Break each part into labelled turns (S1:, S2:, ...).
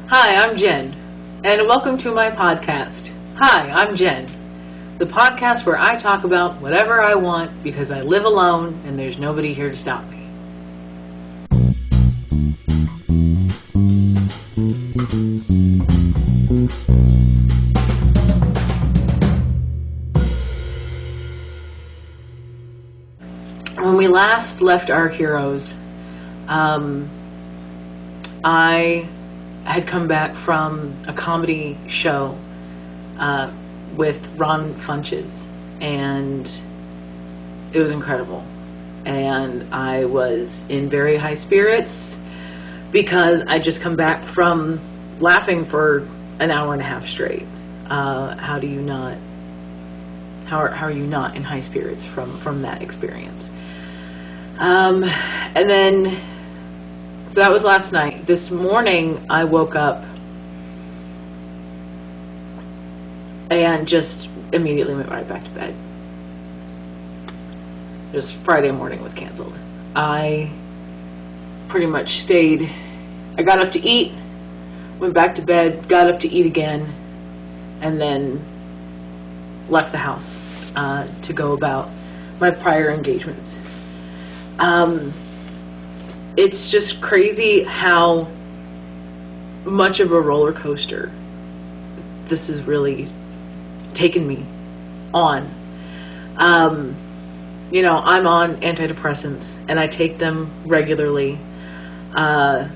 S1: Hi, I'm Jen, and welcome to my podcast. Hi, I'm Jen, the podcast where I talk about whatever I want because I live alone and there's nobody here to stop me. When we last left our heroes, I had come back from a comedy show with Ron Funches, and it was incredible. And I was in very high spirits because I just come back from laughing for an hour and a half straight. How are you not in high spirits from that experience? And then, so that was last night. This morning, I woke up and just immediately went right back to bed. Just Friday morning was canceled. I pretty much stayed. I got up to eat, went back to bed, got up to eat again, and then left the house to go about my prior engagements. It's just crazy how much of a roller coaster this has really taken me on. You know, I'm on antidepressants and I take them regularly. I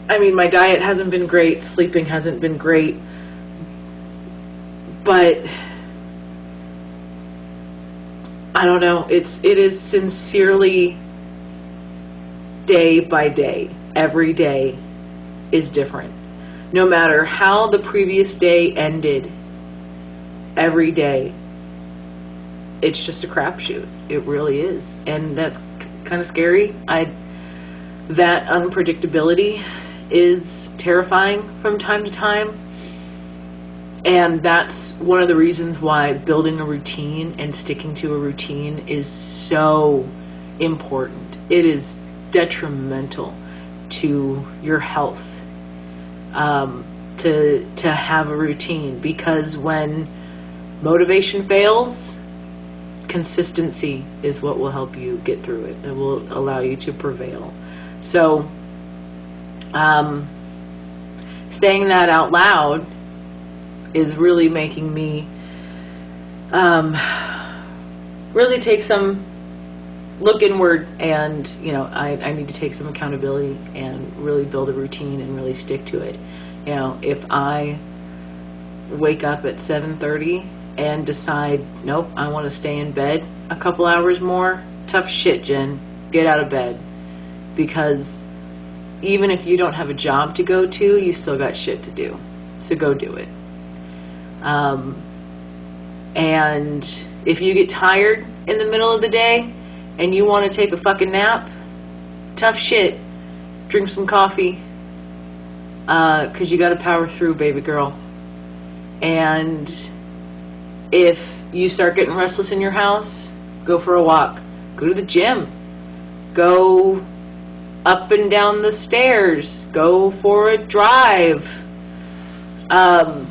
S1: mean, my diet hasn't been great, sleeping hasn't been great, but I don't know, it is sincerely day by day. Every day is different. No matter how the previous day ended, every day, it's just a crapshoot. It really is. And that's kind of scary. That unpredictability is terrifying from time to time. And that's one of the reasons why building a routine and sticking to a routine is so important. It is detrimental to your health to have a routine, because when motivation fails, consistency is what will help you get through it. It will allow you to prevail. So saying that out loud is really making me really take some look inward, and you know, I need to take some accountability and really build a routine and really stick to it. You know, if I wake up at 7:30 and decide, nope, I want to stay in bed a couple hours more, tough shit, Jen, get out of bed, because even if you don't have a job to go to, you still got shit to do, so go do it. And if you get tired in the middle of the day and you want to take a fucking nap, tough shit, drink some coffee, because you got to power through, baby girl. And if you start getting restless in your house, go for a walk, go to the gym, go up and down the stairs, go for a drive. But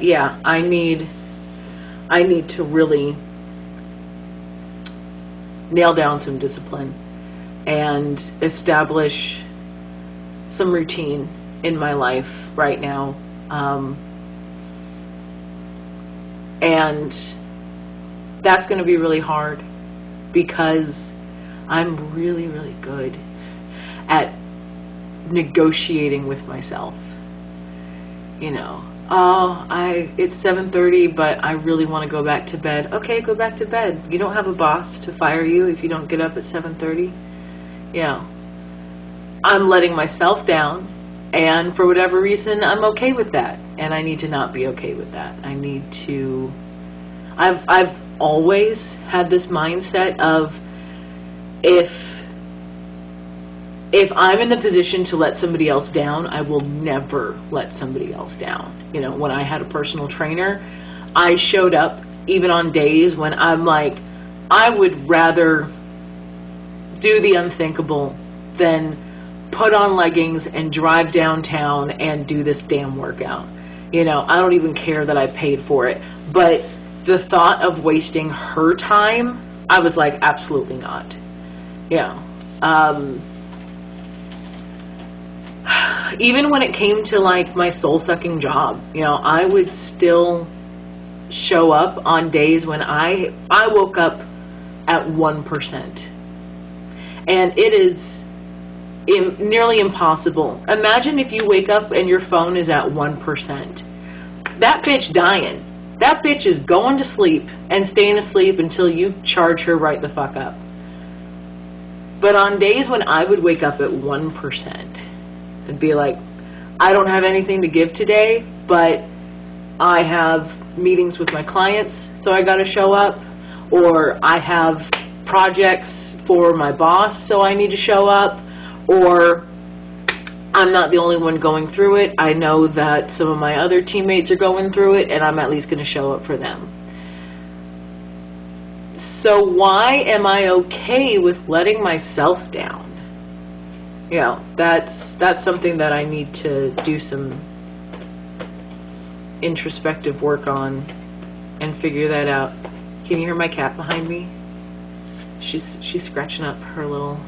S1: yeah, I need to really nail down some discipline and establish some routine in my life right now. And that's going to be really hard because I'm really, really good at negotiating with myself. You know, it's 7:30, but I really want to go back to bed. Okay, go back to bed. You don't have a boss to fire you if you don't get up at 7:30. You know, I'm letting myself down, and for whatever reason, I'm okay with that. And I need to not be okay with that. I've always had this mindset of if I'm in the position to let somebody else down, I will never let somebody else down. You know, when I had a personal trainer, I showed up even on days when I'm like, I would rather do the unthinkable than put on leggings and drive downtown and do this damn workout. You know, I don't even care that I paid for it. But the thought of wasting her time, I was like, absolutely not. Yeah. Even when it came to like my soul-sucking job, you know, I would still show up on days when I woke up at 1%. And it is nearly impossible. Imagine if you wake up and your phone is at 1%. That bitch dying. That bitch is going to sleep and staying asleep until you charge her right the fuck up. But on days when I would wake up at 1% and be like, I don't have anything to give today, but I have meetings with my clients, so I gotta show up, or I have projects for my boss, so I need to show up, or I'm not the only one going through it. I know that some of my other teammates are going through it, and I'm at least going to show up for them. So why am I okay with letting myself down? You know, that's something that I need to do some introspective work on and figure that out. Can you hear my cat behind me? She's scratching up her little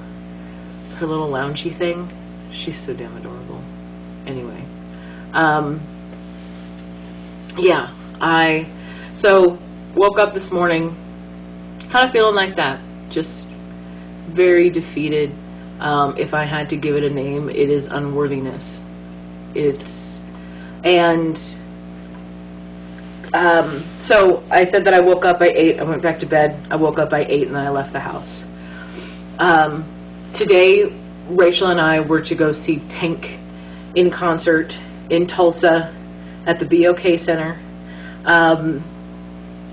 S1: loungy thing. She's so damn adorable. Anyway, yeah, so woke up this morning kind of feeling like that, just very defeated. If I had to give it a name, it is unworthiness. So I said that I woke up by 8, I went back to bed, I woke up by 8, and then I left the house. Today, Rachel and I were to go see Pink in concert in Tulsa at the BOK Center.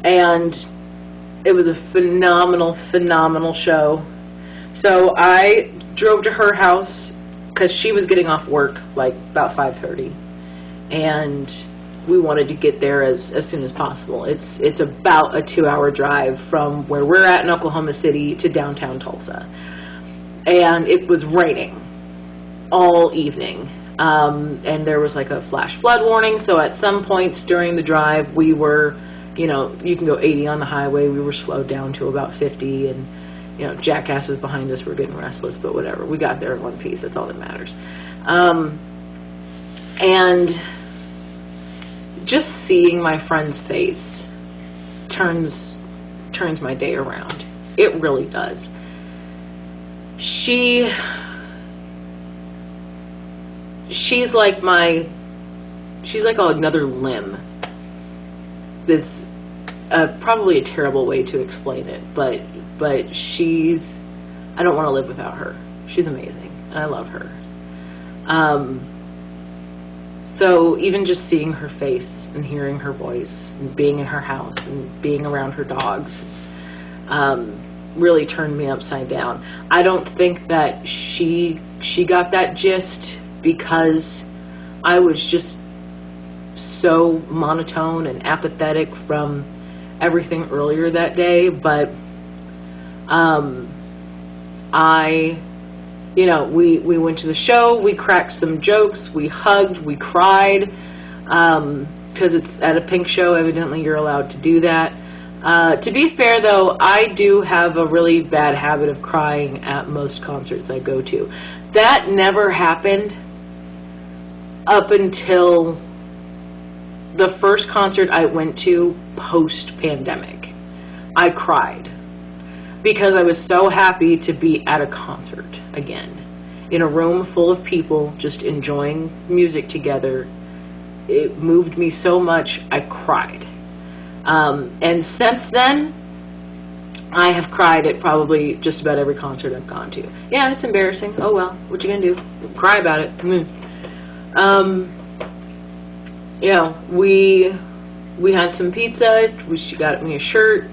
S1: And it was a phenomenal show. So I drove to her house because she was getting off work like about 5:30. And we wanted to get there as soon as possible. It's about a 2-hour drive from where we're at in Oklahoma City to downtown Tulsa. And it was raining all evening. And there was like a flash flood warning. So at some points during the drive, we were, you know, you can go 80 on the highway. We were slowed down to about 50. And, you know, jackasses behind us were getting restless, but whatever. We got there in one piece. That's all that matters. And just seeing my friend's face turns my day around. It really does. She's like another limb. This probably a terrible way to explain it, but I don't want to live without her. She's amazing, and I love her. So even just seeing her face and hearing her voice and being in her house and being around her dogs really turned me upside down. I don't think that she got that gist because I was just so monotone and apathetic from everything earlier that day, but we went to the show, we cracked some jokes, we hugged, we cried, because it's at a Pink show, evidently you're allowed to do that. To be fair though, I do have a really bad habit of crying at most concerts I go to. That never happened up until the first concert I went to post-pandemic. I cried because I was so happy to be at a concert again, in a room full of people just enjoying music together. It moved me so much, I cried. And since then, I have cried at probably just about every concert I've gone to. Yeah, it's embarrassing. Oh well, what you gonna do? Cry about it. We had some pizza. She got me a shirt.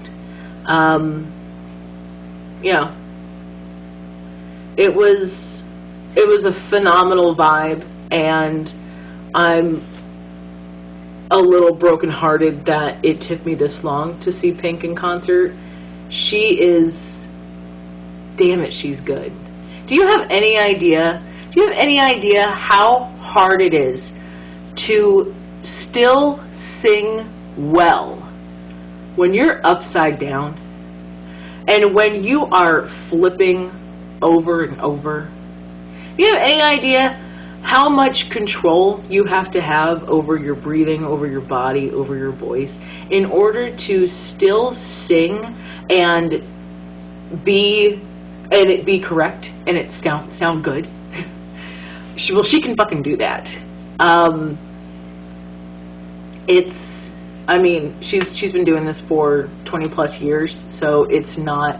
S1: It was a phenomenal vibe, and I'm a little brokenhearted that it took me this long to see Pink in concert. She is, damn it, she's good. Do you have any idea Do you have any idea how hard it is to still sing well when you're upside down and when you are flipping over and over? Do you have any idea how much control you have to have over your breathing, over your body, over your voice in order to still sing and it be correct and it sound good? She can fucking do that. She's been doing this for 20 plus years, so it's not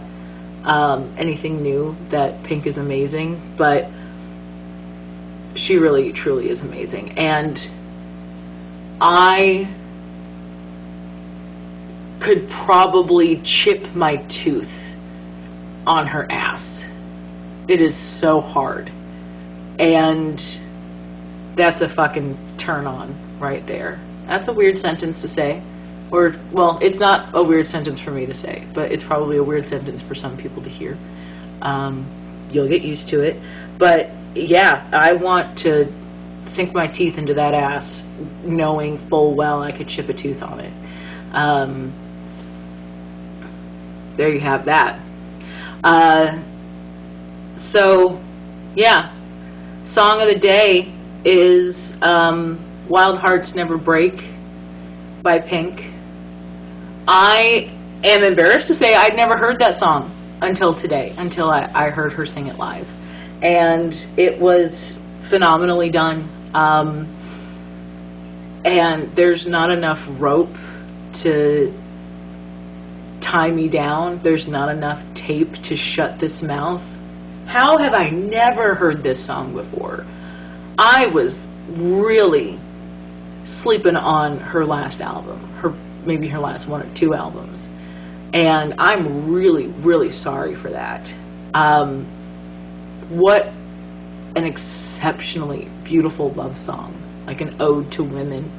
S1: anything new that Pink is amazing, but she really, truly is amazing. And I could probably chip my tooth on her ass. It is so hard. And that's a fucking turn on right there. That's a weird sentence to say. Or, well, it's not a weird sentence for me to say, but it's probably a weird sentence for some people to hear. You'll get used to it. But, yeah, I want to sink my teeth into that ass, knowing full well I could chip a tooth on it. There you have that. So, yeah. Song of the day is Wild Hearts Never Break by Pink. I am embarrassed to say I'd never heard that song until today, until I heard her sing it live. And it was phenomenally done. And there's not enough rope to tie me down. There's not enough tape to shut this mouth. How have I never heard this song before? I was really sleeping on her last album, maybe her last one or two albums, and I'm really, really sorry for that. What an exceptionally beautiful love song, like an ode to women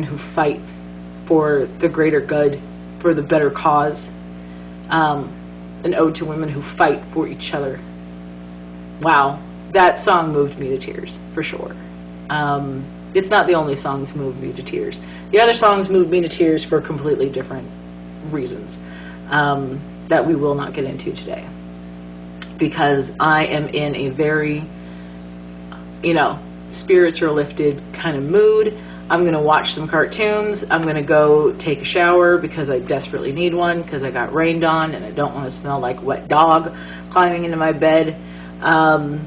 S1: who fight for the greater good, for the better cause. An ode to women who fight for each other. Wow, that song moved me to tears, for sure. It's not the only song that moved me to tears. The other songs moved me to tears for completely different reasons that we will not get into today. Because I am in a very, spirits are lifted kind of mood. I'm going to watch some cartoons. I'm going to go take a shower because I desperately need one because I got rained on and I don't want to smell like wet dog climbing into my bed. And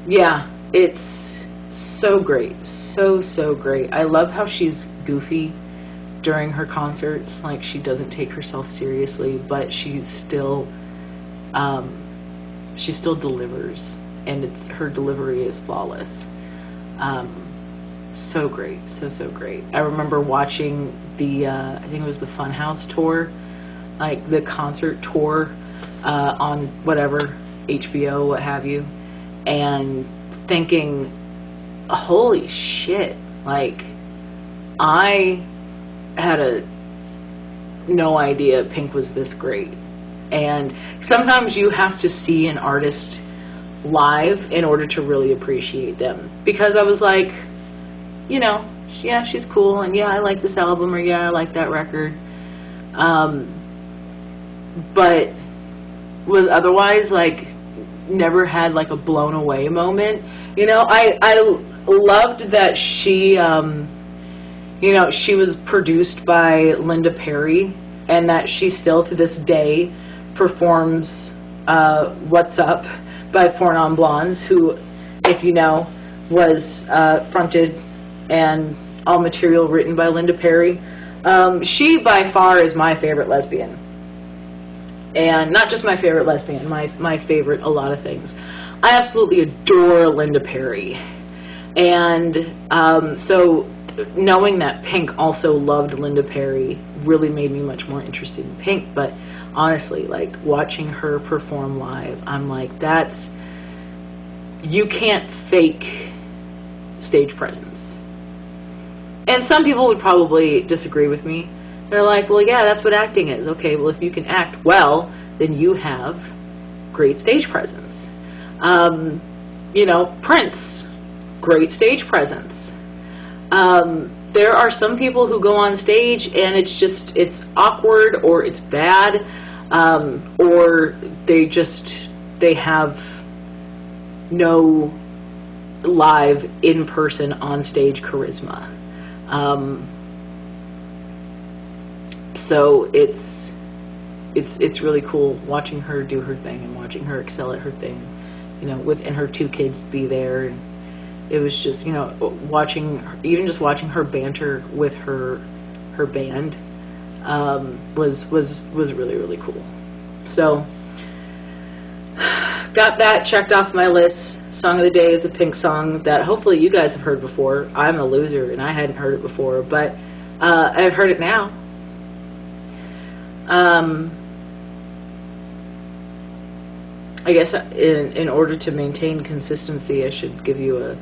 S1: yeah, it's so great. So great. I love how she's goofy during her concerts. Like, she doesn't take herself seriously, but she still delivers, and her delivery is flawless. So great, so great. I remember watching the I think it was the Funhouse tour, like the concert tour on whatever, HBO, what have you, and thinking, holy shit, like, I had no idea Pink was this great. And sometimes you have to see an artist live in order to really appreciate them, because I was like, yeah, she's cool, and yeah, I like this album, or yeah, I like that record, but was otherwise like never had like a blown away moment. I loved that she she was produced by Linda Perry, and that she still to this day performs What's Up by Four Non Blondes, who, if you know, was fronted and all material written by Linda Perry. She by far is my favorite lesbian, and not just my favorite lesbian, my favorite a lot of things. I absolutely adore Linda Perry, and so knowing that Pink also loved Linda Perry really made me much more interested in Pink. But honestly, like, watching her perform live, I'm like, you can't fake stage presence. And some people would probably disagree with me. They're like, well, yeah, that's what acting is. Okay, well, if you can act well, then you have great stage presence. Prince, great stage presence. There are some people who go on stage and it's awkward, or it's bad, or they have no live in-person on-stage charisma. So it's really cool watching her do her thing and watching her excel at her thing, and her 2 kids be there. And it was just, watching her banter with her band was really, really cool. So got that checked off my list. Song of the day is a Pink song that hopefully you guys have heard before. I'm a loser and I hadn't heard it before, but I've heard it now. I guess in order to maintain consistency, I should give you a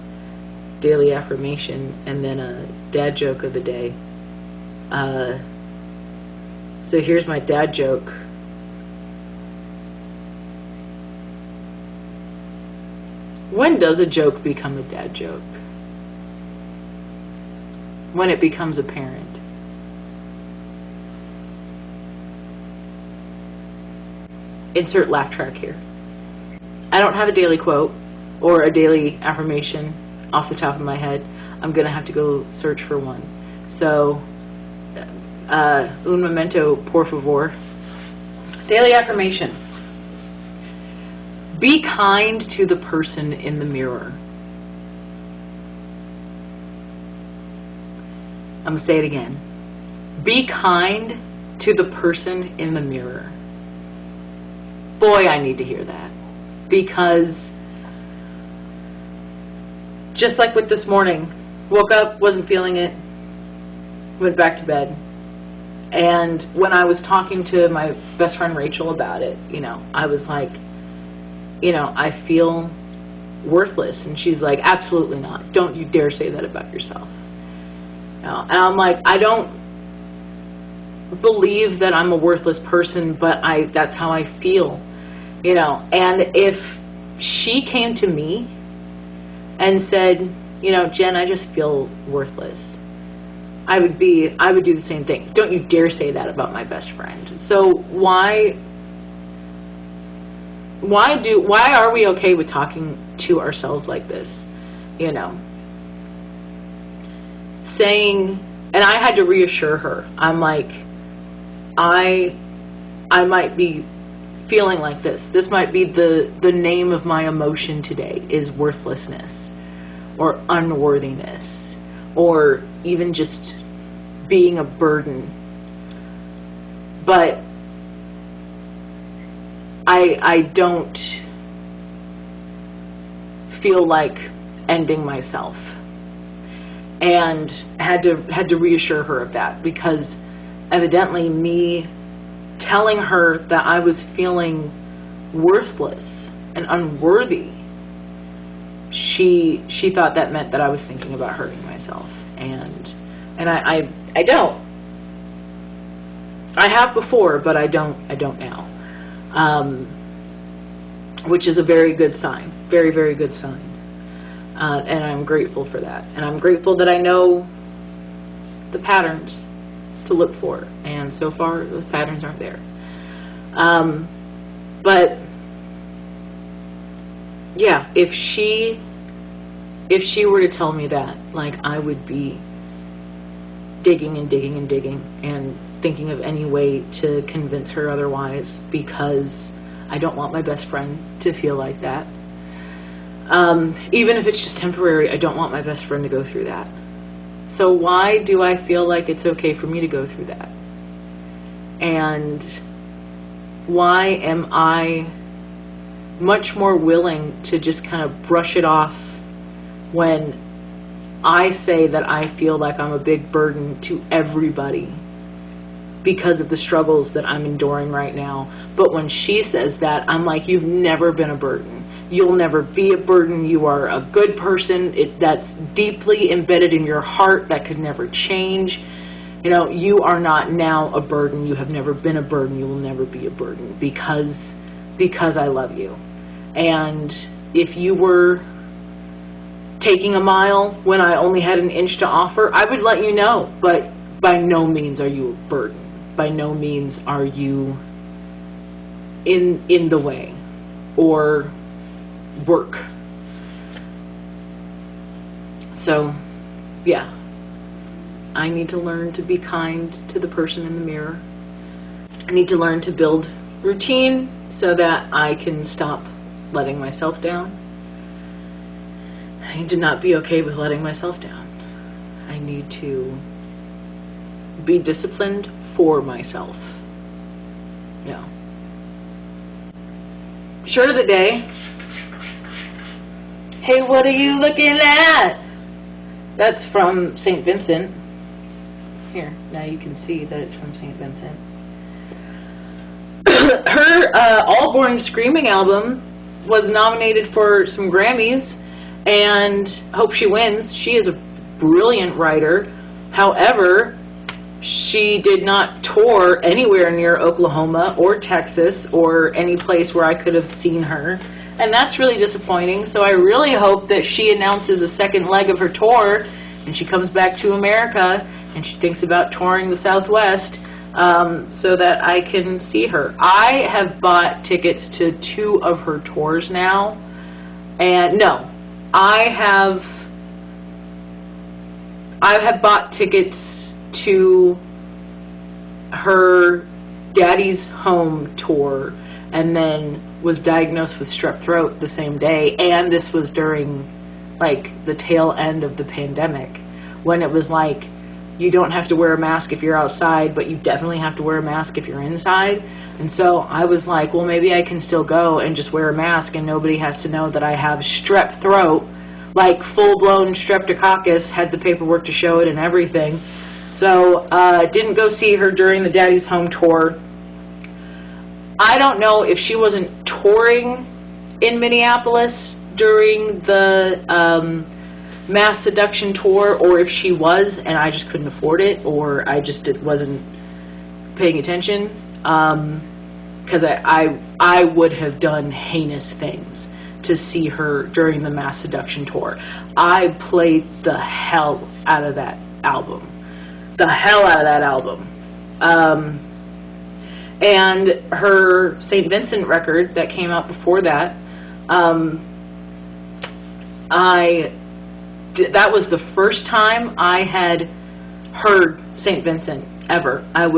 S1: daily affirmation and then a dad joke of the day. So here's my dad joke. When does a joke become a dad joke? When it becomes apparent. Insert laugh track here. I don't have a daily quote or a daily affirmation off the top of my head. I'm going to have to go search for one. So, un momento, por favor. Daily affirmation. Be kind to the person in the mirror. I'm going to say it again. Be kind to the person in the mirror. Boy, I need to hear that. Because just like with this morning, woke up, wasn't feeling it, went back to bed. And when I was talking to my best friend Rachel about it, I was like, I feel worthless. And she's like, absolutely not. Don't you dare say that about yourself. And I'm like, I don't believe that I'm a worthless person, but that's how I feel. And if she came to me and said, Jen, I just feel worthless, I would do the same thing. Don't you dare say that about my best friend. So why are we okay with talking to ourselves like this? Saying, and I had to reassure her. I'm like, I might be feeling like this. This might be the name of my emotion today, is worthlessness or unworthiness or even just being a burden. But I don't feel like ending myself, and had to reassure her of that, because evidently me telling her that I was feeling worthless and unworthy, she thought that meant that I was thinking about hurting myself, and I don't. I have before, but I don't now. Which is a very good sign, very, very good sign. And I'm grateful for that. And I'm grateful that I know the patterns to look for. And so far, the patterns aren't there. But yeah, if she were to tell me that, like, I would be digging and digging and digging and thinking of any way to convince her otherwise, because I don't want my best friend to feel like that. Even if it's just temporary, I don't want my best friend to go through that. So why do I feel like it's okay for me to go through that? And why am I much more willing to just kind of brush it off when I say that I feel like I'm a big burden to everybody because of the struggles that I'm enduring right now? But when she says that, I'm like, you've never been a burden. You'll never be a burden. You are a good person. That's deeply embedded in your heart. That could never change. You know, you are not now a burden. You have never been a burden. You will never be a burden because I love you. And if you were taking a mile when I only had an inch to offer, I would let you know. But by no means are you a burden. By no means are you in the way or work. So, yeah. I need to learn to be kind to the person in the mirror. I need to learn to build routine so that I can stop letting myself down. I need to not be okay with letting myself down. I need to be disciplined for myself. Yeah. Shirt of the day. Hey, what are you looking at? That's from St. Vincent. Here, now you can see that it's from St. Vincent. Her All Born Screaming album was nominated for some Grammys, and hope she wins. She is a brilliant writer. However, she did not tour anywhere near Oklahoma or Texas or any place where I could have seen her. And that's really disappointing. So I really hope that she announces a second leg of her tour and she comes back to America and she thinks about touring the Southwest so that I can see her. I have bought tickets to 2 of her tours now. And no, I have bought tickets to her Daddy's Home tour and then was diagnosed with strep throat the same day, and this was during like the tail end of the pandemic when it was like you don't have to wear a mask if you're outside, but you definitely have to wear a mask if you're inside. And so I was like, well, maybe I can still go and just wear a mask and nobody has to know that I have strep throat, like full-blown streptococcus, had the paperwork to show it and everything. So didn't go see her during the Daddy's Home tour. I don't know if she wasn't touring in Minneapolis during the Mass Seduction tour, or if she was and I just couldn't afford it, or I just wasn't paying attention, because I would have done heinous things to see her during the Mass Seduction tour. I played the hell out of that album. The hell out of that album. And her St. Vincent record that came out before that, that was the first time I had heard St. Vincent ever. I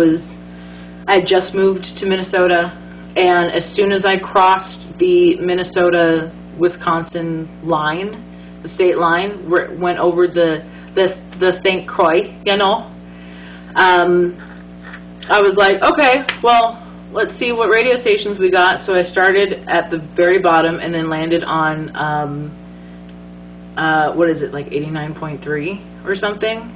S1: had just moved to Minnesota, and as soon as I crossed the Minnesota-Wisconsin line, the state line, went over the St. Croix, you know, I was like, okay, well, let's see what radio stations we got. So I started at the very bottom and then landed on, what is it, like 89.3 or something?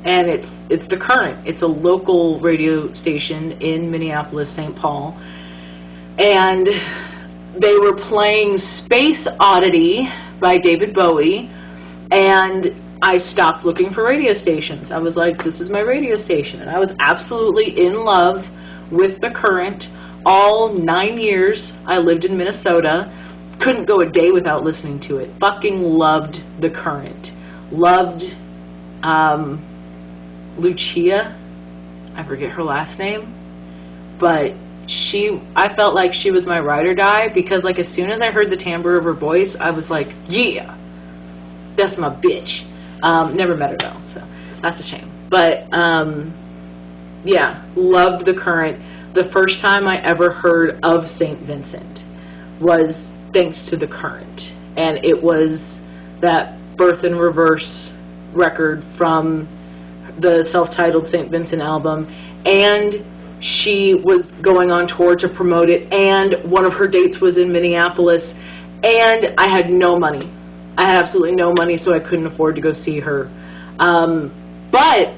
S1: And it's The Current. It's a local radio station in Minneapolis, St. Paul. And they were playing Space Oddity by David Bowie, and I stopped looking for radio stations. I was like, this is my radio station. And I was absolutely in love with The Current. All 9 years I lived in Minnesota. Couldn't go a day without listening to it. Fucking loved The Current. Loved Lucia. I forget her last name. But I felt like she was my ride or die, because like as soon as I heard the timbre of her voice, I was like, yeah, that's my bitch. Never met her though, so that's a shame. But yeah, loved The Current. The first time I ever heard of St. Vincent was thanks to The Current, and it was that Birth in Reverse record from the self-titled St. Vincent album, and she was going on tour to promote it, and one of her dates was in Minneapolis, and I had no money. I had absolutely no money, so I couldn't afford to go see her. But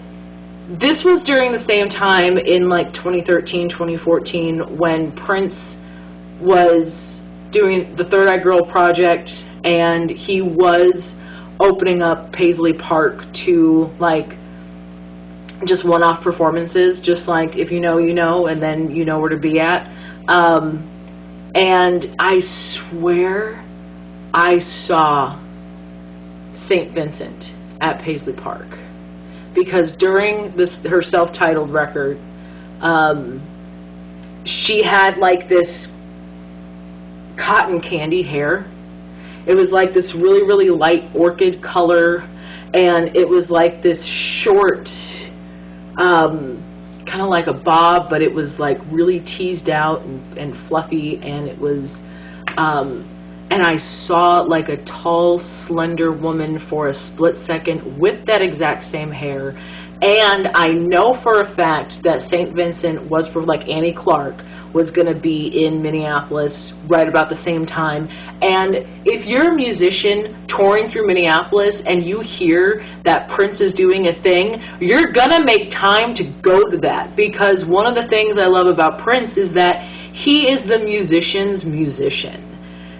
S1: this was during the same time in like 2013, 2014, when Prince was doing the Third Eye Girl project, and he was opening up Paisley Park to like just one-off performances, just like if you know, you know, and then you know where to be at. And I swear I saw St. Vincent at Paisley Park, because during her self-titled record, she had like this cotton candy hair. It was like this really, really light orchid color, and it was like this short, kind of like a bob, but it was like really teased out and fluffy, and it was, and I saw like a tall, slender woman for a split second with that exact same hair. And I know for a fact that St. Vincent was, for like Annie Clark, was going to be in Minneapolis right about the same time. And if you're a musician touring through Minneapolis and you hear that Prince is doing a thing, you're going to make time to go to that. Because one of the things I love about Prince is that he is the musician's musician.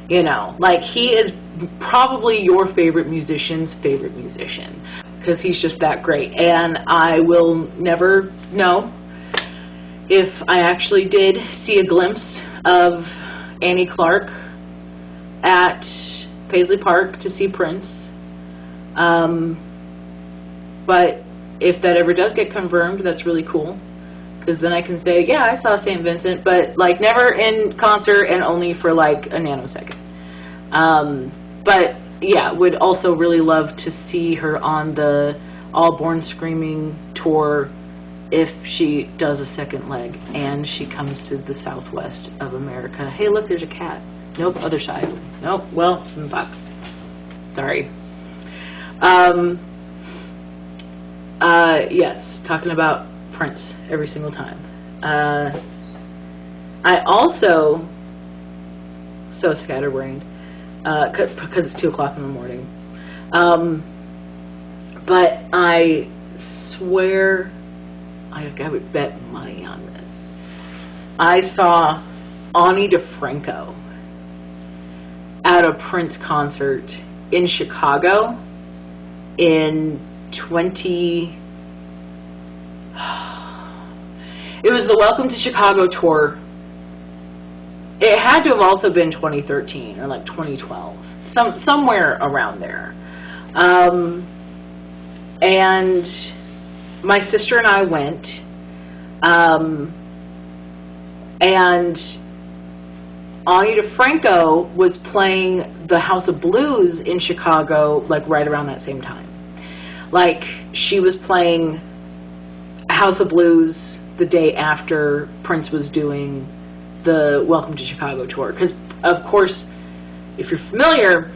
S1: You know, like he is probably your favorite musician's favorite musician, because he's just that great. And I will never know if I actually did see a glimpse of Annie Clark at Paisley Park to see Prince. But if that ever does get confirmed, that's really cool, because then I can say, yeah, I saw St. Vincent, but like never in concert and only for like a nanosecond. But yeah, would also really love to see her on the All Born Screaming tour if she does a second leg and she comes to the Southwest of America. Hey, look, there's a cat. Nope, other side. Nope, well, fuck. Sorry. Yes, talking about Prince every single time. I also, so scatterbrained, because it's 2 o'clock in the morning. But I swear, I would bet money on this. I saw Ani DeFranco at a Prince concert in Chicago in it was the Welcome to Chicago tour. It had to have also been 2013 or like 2012, somewhere around there. And my sister and I went, and Ani DeFranco was playing the House of Blues in Chicago like right around that same time. Like, she was playing House of Blues the day after Prince was doing the Welcome to Chicago tour. Because, of course, if you're familiar,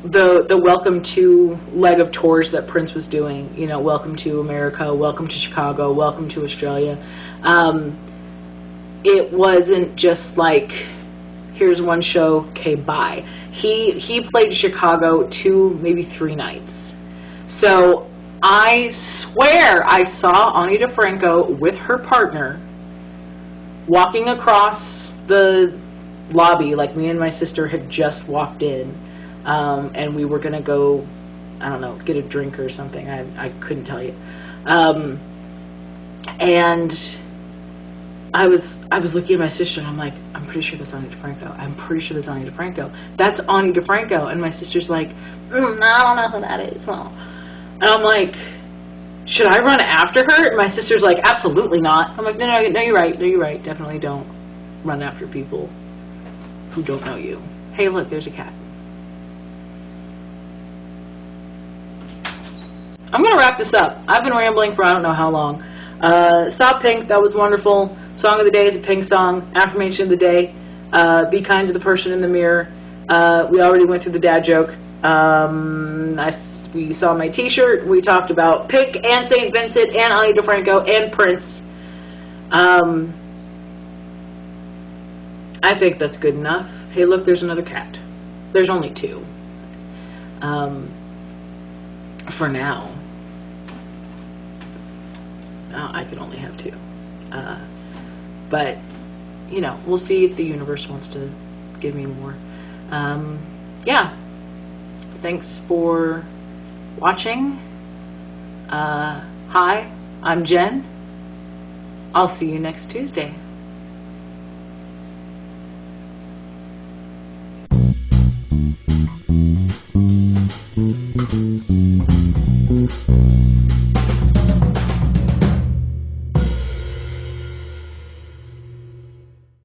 S1: the Welcome to leg of tours that Prince was doing, you know, Welcome to America, Welcome to Chicago, Welcome to Australia, it wasn't just like, here's one show, okay, bye. He played Chicago 2, maybe 3 nights. So I swear I saw Ani DeFranco with her partner walking across the lobby, like me and my sister had just walked in, and we were going to go, I don't know, get a drink or something. I couldn't tell you. And I was looking at my sister, and I'm like, I'm pretty sure that's Ani DeFranco. I'm pretty sure that's Ani DeFranco. That's Ani DeFranco. And my sister's like, I don't know who that is. Well, and I'm like, should I run after her? And my sister's like, absolutely not. I'm like, no, you're right. No, you're right. Definitely don't run after people who don't know you. Hey, look, there's a cat. I'm going to wrap this up. I've been rambling for I don't know how long. Saw Pink. That was wonderful. Song of the day is a Pink song. Affirmation of the day. Be kind to the person in the mirror. We already went through the dad joke. We saw my t-shirt. We talked about Pink and St. Vincent and Ani DeFranco and Prince. I think that's good enough. Hey, look, there's another cat. There's only 2. For now. I could only have 2. But, you know, we'll see if the universe wants to give me more. Yeah. Thanks for watching. Hi. I'm Jen. I'll see you next Tuesday.